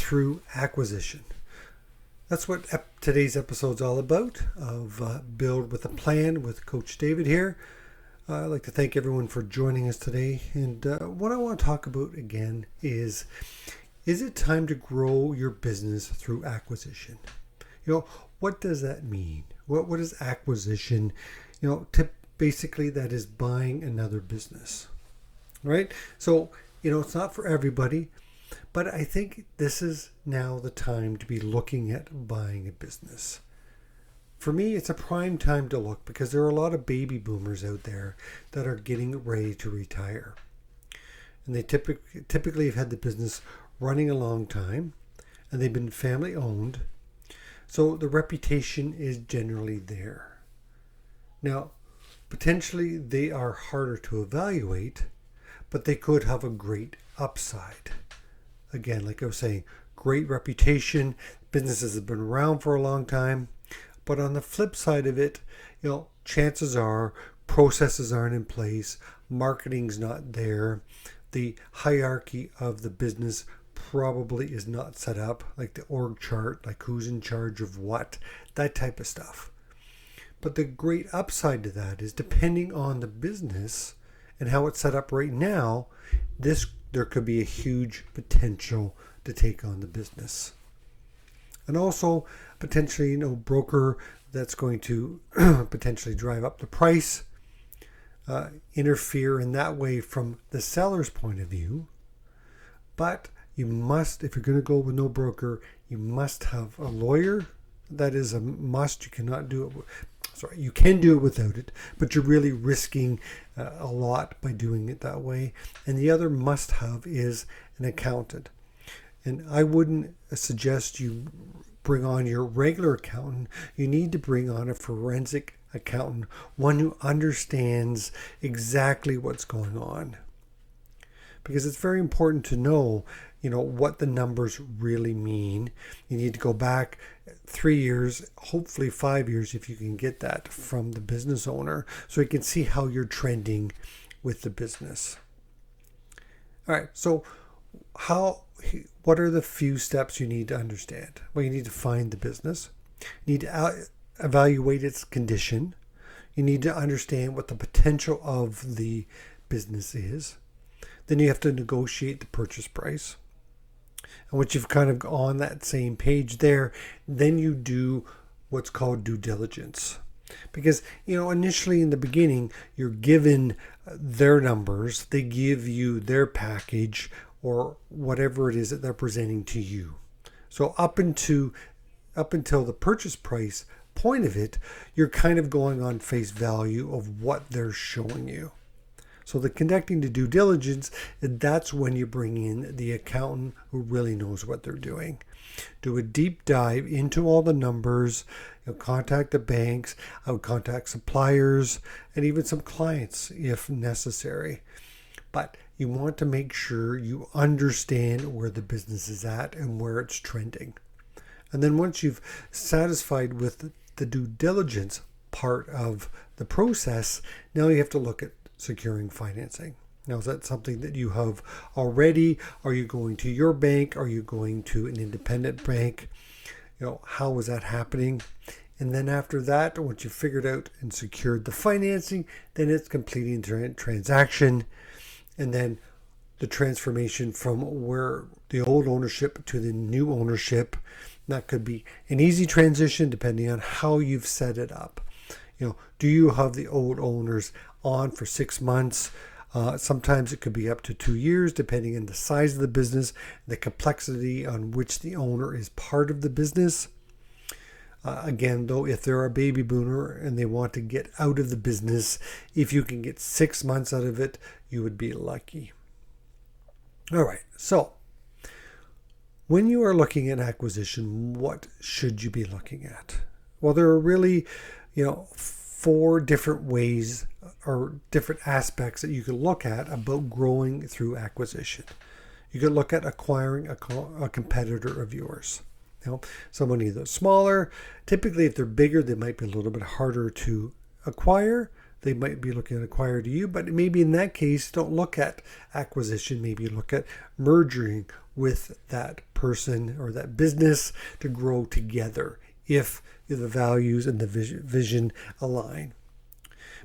through acquisition. That's what today's episode's all about, of Build with a Plan with Coach David here. I'd like to thank everyone for joining us today. And what I want to talk about again is it time to grow your business through acquisition? What does that mean? What is acquisition? Basically that is buying another business, right? So, it's not for everybody. But I think this is now the time to be looking at buying a business. For me, it's a prime time to look because there are a lot of baby boomers out there that are getting ready to retire. And they typically have had the business running a long time and they've been family owned. So the reputation is generally there. Now, potentially they are harder to evaluate, but they could have a great upside. Again, like I was saying, great reputation. Businesses have been around for a long time. But on the flip side of it, chances are processes aren't in place. Marketing's not there. The hierarchy of the business probably is not set up, like the org chart, like who's in charge of what, that type of stuff. But the great upside to that is depending on the business and how it's set up right now, there could be a huge potential to take on the business. And also potentially, broker that's going to potentially drive up the price, interfere in that way from the seller's point of view. But you must, if you're going to go with no broker, you must have a lawyer. That is a must. You cannot do it. You can do it without it, but you're really risking a lot by doing it that way. And the other must-have is an accountant. And I wouldn't suggest you bring on your regular accountant. You need to bring on a forensic accountant, one who understands exactly what's going on. Because it's very important to know, what the numbers really mean. You need to go back 3 years, hopefully 5 years, if you can get that from the business owner, so you can see how you're trending with the business. All right, so what are the few steps you need to understand? Well, you need to find the business. You need to evaluate its condition. You need to understand what the potential of the business is. Then you have to negotiate the purchase price. And once you've kind of on that same page there, then you do what's called due diligence. Because, initially in the beginning, you're given their numbers, they give you their package or whatever it is that they're presenting to you. So up until the purchase price point of it, you're kind of going on face value of what they're showing you. So the conducting the due diligence, that's when you bring in the accountant who really knows what they're doing. Do a deep dive into all the numbers. Contact the banks. I would contact suppliers and even some clients if necessary. But you want to make sure you understand where the business is at and where it's trending. And then once you've satisfied with the due diligence part of the process, now you have to look at securing financing. Now, is that something that you have already? Are you going to your bank? Are you going to an independent bank? How is that happening? And then after that, once you've figured out and secured the financing, then it's completing the transaction. And then the transformation from where the old ownership to the new ownership. That could be an easy transition depending on how you've set it up. Do you have the old owners on for 6 months? Sometimes it could be up to 2 years, depending on the size of the business, the complexity on which the owner is part of the business. Again, though, if they're a baby boomer and they want to get out of the business, if you can get 6 months out of it, you would be lucky. All right, so when you are looking at acquisition, what should you be looking at? Well, there are really, 4 different ways or different aspects that you can look at about growing through acquisition. You could look at acquiring a competitor of yours. Someone either smaller. Typically, if they're bigger, they might be a little bit harder to acquire. they might be looking to acquire to you, but maybe in that case, don't look at acquisition. Maybe you look at merging with that person or that business to grow together if the values and the vision align.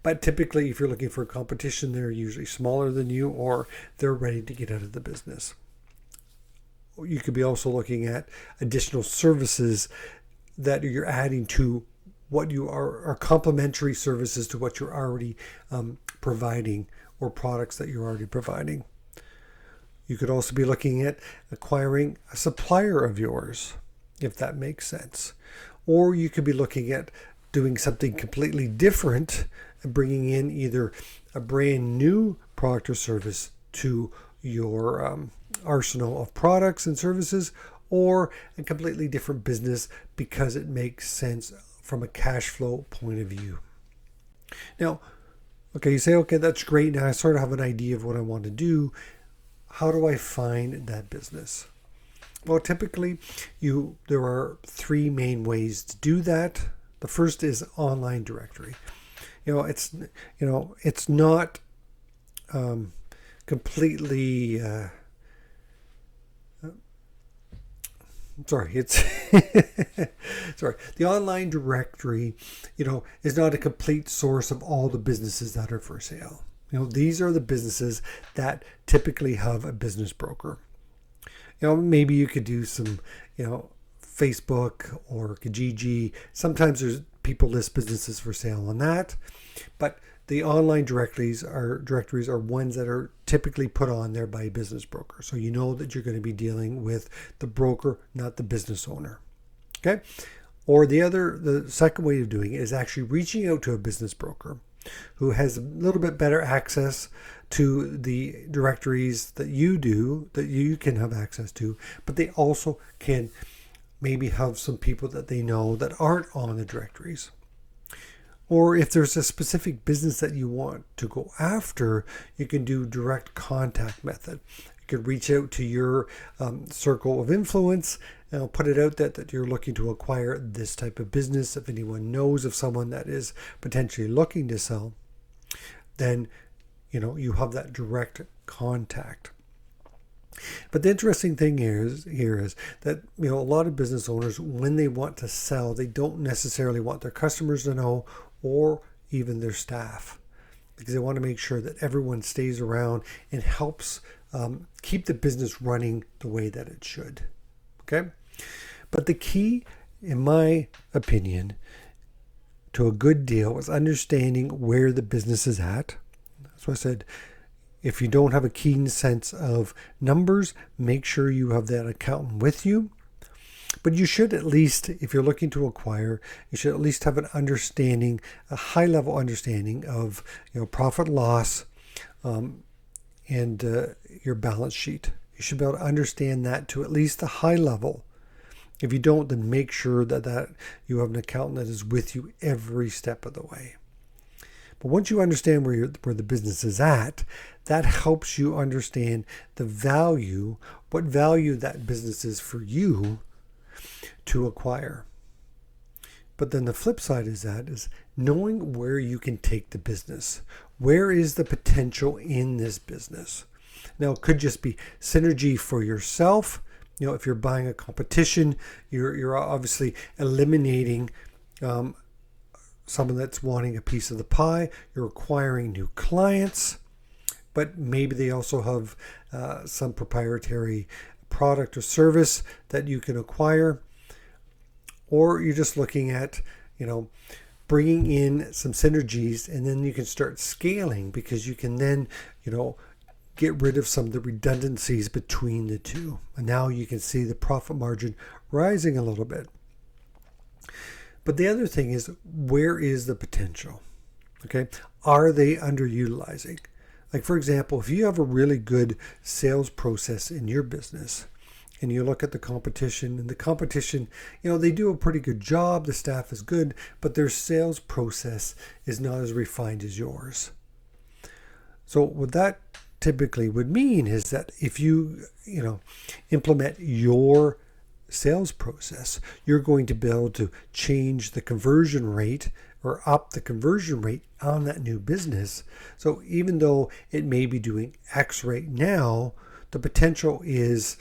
But typically, if you're looking for competition, they're usually smaller than you or they're ready to get out of the business. You could be also looking at additional services that you're adding to what you are complementary services to what you're already providing, or products that you're already providing. You could also be looking at acquiring a supplier of yours, if that makes sense. Or you could be looking at doing something completely different and bringing in either a brand new product or service to your arsenal of products and services, or a completely different business because it makes sense from a cash flow point of view. Now, okay, you say, okay, that's great. Now I sort of have an idea of what I want to do. How do I find that business? Well, typically, there are three main ways to do that. The first is online directory. It's not completely. It's sorry. The online directory, is not a complete source of all the businesses that are for sale. These are the businesses that typically have a business broker. Maybe you could do some, Facebook or Kijiji. Sometimes people list businesses for sale on that, but the online directories are ones that are typically put on there by a business broker. So you know that you're going to be dealing with the broker, not the business owner. Okay? Or the second way of doing it is actually reaching out to a business broker who has a little bit better access to the directories that you can have access to, but they also can maybe have some people that they know that aren't on the directories. Or if there's a specific business that you want to go after, you can do direct contact method. You could reach out to your circle of influence and put it out that you're looking to acquire this type of business. If anyone knows of someone that is potentially looking to sell, then you have that direct contact. But the interesting thing here is that a lot of business owners, when they want to sell, they don't necessarily want their customers to know, or even their staff, because they want to make sure that everyone stays around and helps keep the business running the way that it should. Okay? But the key, in my opinion, to a good deal is understanding where the business is at. So I said, if you don't have a keen sense of numbers, make sure you have that accountant with you. But you should at least, if you're looking to acquire, you should at least have an understanding, a high-level understanding of profit loss and your balance sheet. You should be able to understand that to at least a high level. If you don't, then make sure that you have an accountant that is with you every step of the way. But once you understand where the business is at, that helps you understand the value, what value that business is for you to acquire. But then the flip side is knowing where you can take the business. Where is the potential in this business? Now, it could just be synergy for yourself. If you're buying a competition, you're obviously eliminating someone that's wanting a piece of the pie. You're acquiring new clients, but maybe they also have some proprietary product or service that you can acquire. Or you're just looking at, bringing in some synergies, and then you can start scaling, because you can then, get rid of some of the redundancies between the two. And now you can see the profit margin rising a little bit. But the other thing is, where is the potential? Okay. Are they underutilizing? Like, for example, if you have a really good sales process in your business and you look at the competition, and the competition, they do a pretty good job, the staff is good, but their sales process is not as refined as yours. So what that typically would mean is that if you, implement your sales process, you're going to be able to change the conversion rate or up the conversion rate on that new business. So even though it may be doing X right now, the potential is,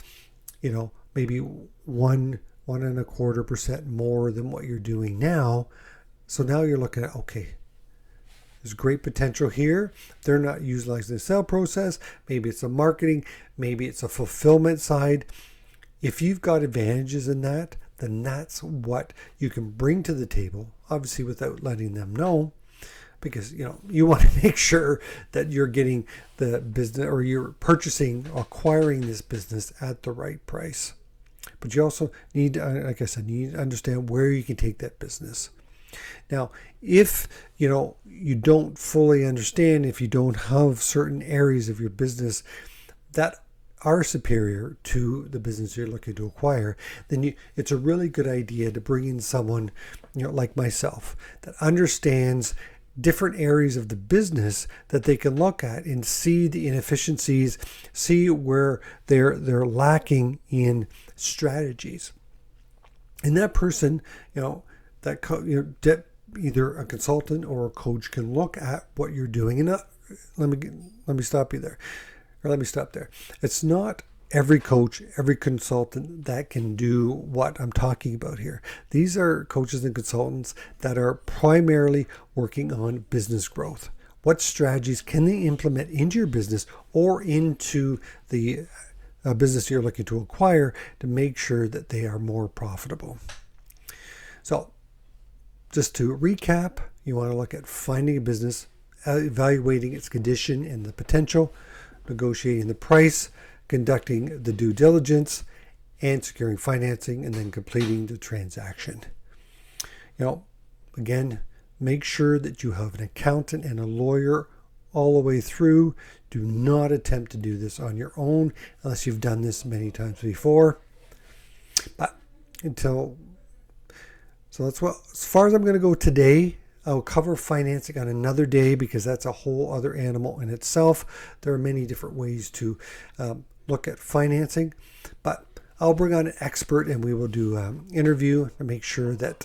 maybe 1.25% more than what you're doing now. So now you're looking at, okay, there's great potential here. They're not utilizing the sale process. Maybe it's a marketing, maybe it's a fulfillment side. If you've got advantages in that, then that's what you can bring to the table, obviously without letting them know, because you want to make sure that you're getting the business, or you're acquiring this business at the right price. But you also need, like I said, you need to understand where you can take that business. Now, if you don't fully understand, if you don't have certain areas of your business that are superior to the business you're looking to acquire, then it's a really good idea to bring in someone like myself that understands different areas of the business that they can look at and see the inefficiencies, see where they're lacking in strategies. And that person, either a consultant or a coach can look at what you're doing. And let me stop you there, or let me stop there. It's not every coach, every consultant that can do what I'm talking about here. These are coaches and consultants that are primarily working on business growth. What strategies can they implement into your business or into the business you're looking to acquire to make sure that they are more profitable? So just to recap, you want to look at finding a business, evaluating its condition and the potential, negotiating the price, conducting the due diligence, and securing financing, and then completing the transaction. Again, make sure that you have an accountant and a lawyer all the way through. Do not attempt to do this on your own unless you've done this many times before. So that's as far as I'm going to go today. I'll cover financing on another day because that's a whole other animal in itself. There are many different ways to look at financing, but I'll bring on an expert and we will do an interview to make sure that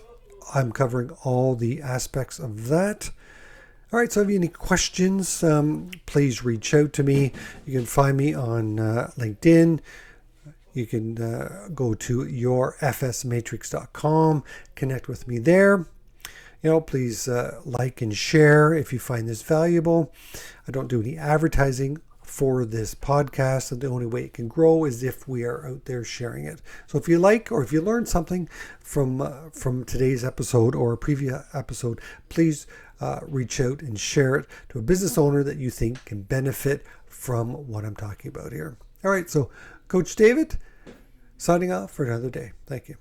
I'm covering all the aspects of that. All right, so if you have any questions, please reach out to me. You can find me on LinkedIn. You can go to yourfsmatrix.com, connect with me there. Please like and share if you find this valuable. I don't do any advertising for this podcast, and the only way it can grow is if we are out there sharing it. So if you like, or if you learned something from today's episode or a previous episode, please reach out and share it to a business owner that you think can benefit from what I'm talking about here. All right, so Coach David, signing off for another day. Thank you.